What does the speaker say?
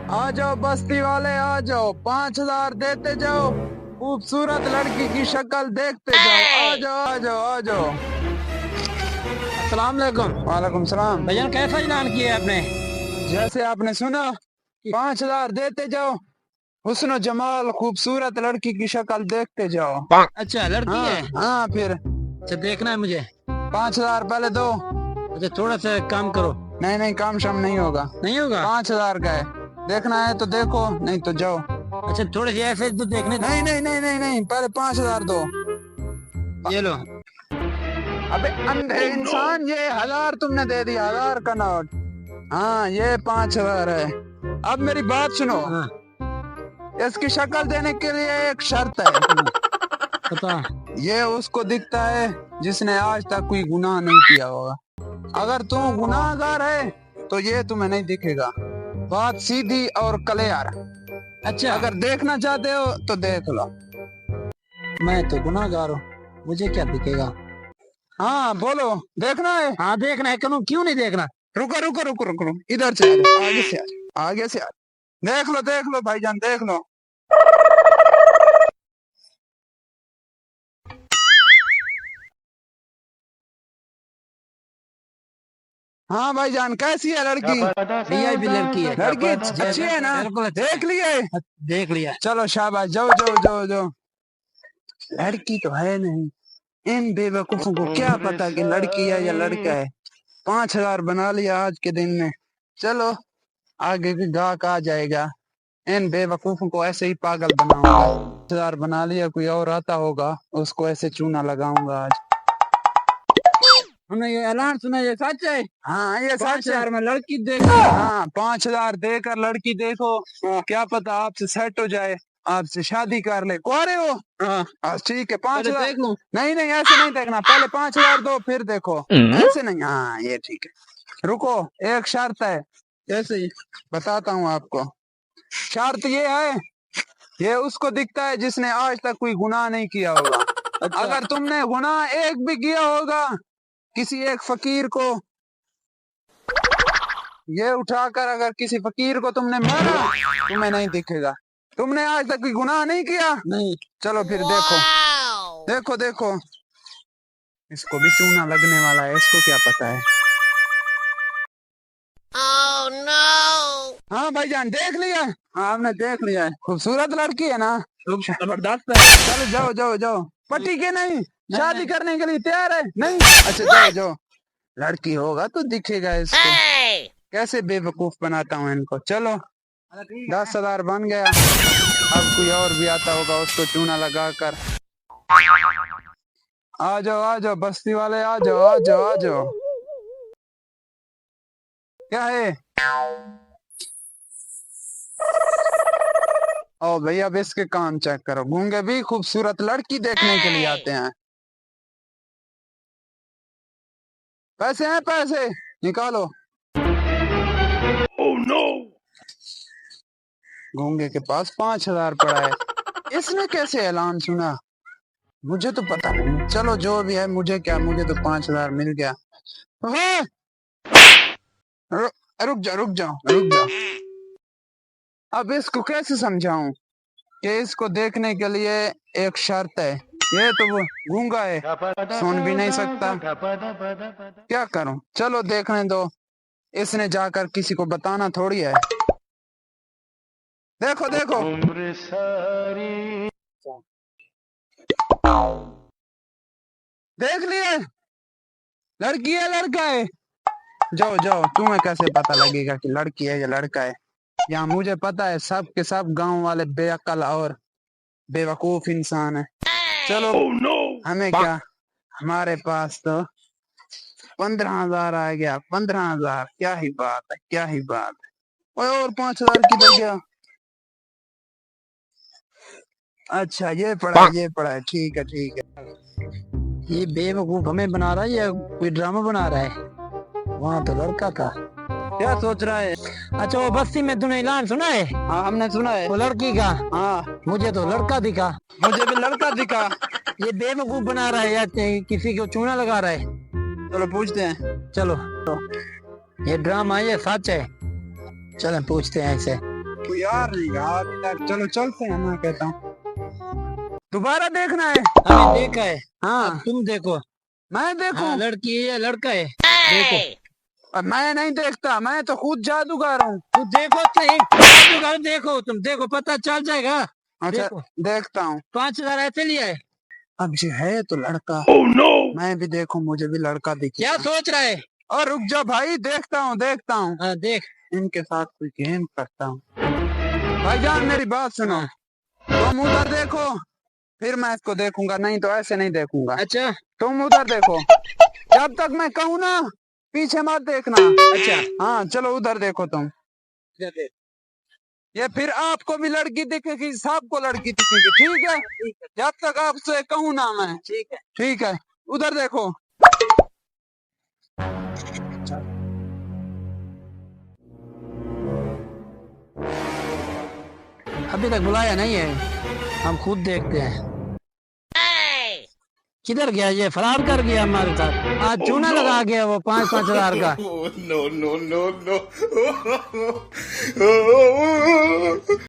आ जाओ बस्ती वाले आ जाओ, 5,000 देते जाओ, खूबसूरत लड़की की शक्ल देखते जाओ। आ जाओ आ जाओ आ जाओ। अस्सलाम वालेकुम। वालेकुम सलाम। भैया कैसा ऐलान किया है आपने? जैसे आपने सुना, 5,000 देते जाओ, हुस्न जमाल खूबसूरत लड़की की शक्ल देखते जाओ। अच्छा लड़की हाँ है। हाँ, फिर अच्छा देखना है मुझे। 5,000 पहले दो। अच्छा थोड़ा सा काम करो। नहीं नहीं, काम शाम नहीं होगा। नहीं होगा। 5,000 का है, देखना है तो देखो, नहीं तो जाओ। अच्छा थोड़े से ऐसे तो देखने दो। नहीं नहीं नहीं नहीं नहीं, पहले 5,000 दो। ये लो। अबे अंधे इंसान, ये 1,000 तुमने दे दिया, 1,000 का नोट। हाँ ये 5,000 है। अब मेरी बात सुनो, हाँ इसकी शक्ल देने के लिए एक शर्त है। पता। ये उसको दिखता है जिसने आज तक कोई गुनाह नहीं किया होगा। अगर तुम गुनाहगार है तो ये तुम्हें नहीं दिखेगा। बात सीधी और क्लियर। अच्छा अगर देखना चाहते हो तो देख लो। मैं तो गुनाहगार हूँ, मुझे क्या दिखेगा? हाँ बोलो, देखना है। हाँ देखना है, क्यों नहीं देखना? रुको रुको रुको रुको रुको, इधर से आ जाओ, आगे से आ जाओ, आगे से आ जाओ। देख लो भाईजान, देख लो। हाँ भाईजान, कैसी है लड़की? वीआईपी लड़की है। लड़की अच्छी है ना? बिल्कुल अच्छी है। देख लिए? देख लिया। चलो शाबाश, जाओ जाओ जाओ जाओ। लड़की तो है नहीं, इन बेवकूफों को क्या पता कि लड़की है या लड़का है। 5,000 बना लिया आज के दिन में। चलो आगे भी गाहक आ जाएगा। इन बेवकूफों को ऐसे ही पागल बनाऊंगा। 5,000 बना लिया, कोई और आता होगा उसको ऐसे चूना लगाऊंगा आज। हमने ये ऐलान सुना, ये सच है? हाँ ये सच है। 5,000 में लड़की देख। हाँ 5,000 देकर लड़की देखो, क्या पता आपसे सेट हो जाए, आपसे शादी कर ले। कुआरे हो? हाँ ठीक है, पहले 5,000। देख लूं। नहीं नहीं, ऐसे नहीं देखना, पहले 5,000 दो फिर देखो। ऐसे नहीं, हाँ ये ठीक है। रुको, एक शर्त है। कैसे? बताता हूँ आपको। शर्त ये है, ये उसको दिखता है जिसने आज तक कोई गुनाह नहीं किया होगा। अच्छा। अगर तुमने गुनाह एक भी किया होगा, किसी एक फकीर को ये उठाकर अगर किसी फकीर को तुमने मारा, तुम्हें नहीं दिखेगा। तुमने आज तक कोई गुनाह नहीं किया? नहीं। चलो फिर देखो, देखो देखो। इसको भी चूना लगने वाला है, इसको क्या पता है। Oh no! हाँ भाईजान, देख लिया? हाँ हमने देख लिया है, खूबसूरत लड़की है ना? जबरदस्त है। चलो जाओ जाओ जाओ। पति के नहीं, शादी करने के लिए तैयार है? नहीं, अच्छा जाओ जाओ। लड़की होगा तो दिखेगा इसको। Hey! कैसे बेवकूफ बनाता हूँ इनको। चलो 10,000 बन गया। अब कोई और भी आता होगा उसको चूना लगा कर। आ जाओ बस्ती वाले, आ जाओ आ जाओ आ जाओ। क्या है? ओ भैया, अब इसके काम चेक करो। गूंगे भी खूबसूरत लड़की देखने के लिए आते हैं। पैसे हैं, पैसे निकालो। Oh no! गूंगे के पास 5,000 पड़ा है, इसने कैसे ऐलान सुना? मुझे तो पता नहीं। चलो जो भी है, मुझे क्या, मुझे तो 5,000 मिल गया। हाँ, रुक जाओ रुक जाओ रुक जाओ। अब इसको कैसे समझाऊं कि इसको देखने के लिए एक शर्त है। ये तो वो गूंगा है, सुन भी नहीं सकता। क्या करूं? चलो देखने दो, इसने जाकर किसी को बताना थोड़ी है। देखो देखो, देख लिए? लड़की है लड़का है? जाओ जाओ, तुम्हें कैसे पता लगेगा कि लड़की है या लड़का है? यहाँ मुझे पता है, सब के सब गांव वाले बेअक्ल और बेवकूफ इंसान है। चलो Oh no! हमें क्या, हमारे पास तो 15,000 आ गया। 15,000, क्या ही बात है, क्या ही बात है। ओए, और 5,000 किधर गया? अच्छा ये पड़ा है, ये पड़ा है, ठीक है ठीक है। ये बेवकूफ हमें बना रहा है या कोई ड्रामा बना रहा है? वहाँ तो लड़का था। क्या सोच रहा है? अच्छा वो बस्ती में तूने ऐलान सुना है? हाँ हमने सुना है। वो लड़की का। हाँ मुझे तो लड़का दिखा। मुझे भी लड़का दिखा। ये बेवकूफ बना रहा है या किसी को चूना लगा रहा है? चलो पूछते हैं। चलो ये ड्रामा ये सच है? चलो पूछते हैं इसे। कोई यार नहीं रहा अभी तक। चलो चलते हैं, मैं कहता हूँ। दोबारा देखना है? हमें देखा है। हाँ, अब तुम देखो। मैं देखूं? हाँ, लड़की है या लड़का है? देखो। अब मैं नहीं देखता, मैं तो खुद जादूगर हूँ। तू देखो सही, देखो तुम देखो, पता चल जाएगा। अच्छा, देखो देखता हूँ। 5,000 ऐसे लिया है। अब जो है तो लड़का। मैं भी देखूं, मुझे भी लड़का दिखे। क्या सोच रहा है? और रुक जा भाई, देखता हूँ देखता हूँ। हाँ देख। इनके साथ कोई गेम करता हूँ। भाईजान मेरी बात सुनो, हाँ। तुम उधर देखो, फिर मैं इसको देखूंगा, नहीं तो ऐसे नहीं देखूंगा। अच्छा तुम उधर देखो, जब तक मैं कहूँ ना पीछे मत देखना। अच्छा। हाँ चलो उधर देखो तुम। इधर देख। ये फिर आपको भी लड़की दिखेगी, सबको लड़की दिखेगी, ठीक है? जब तक आपसे कहूँ ना मैं। ठीक है। ठीक है, उधर देखो। अभी तक बुलाया नहीं है, हम खुद देखते हैं। किधर गया ये? फरार कर गया हमारे साथ। आज चूना लगा गया वो 5-5 हजार का। no, no, no, no.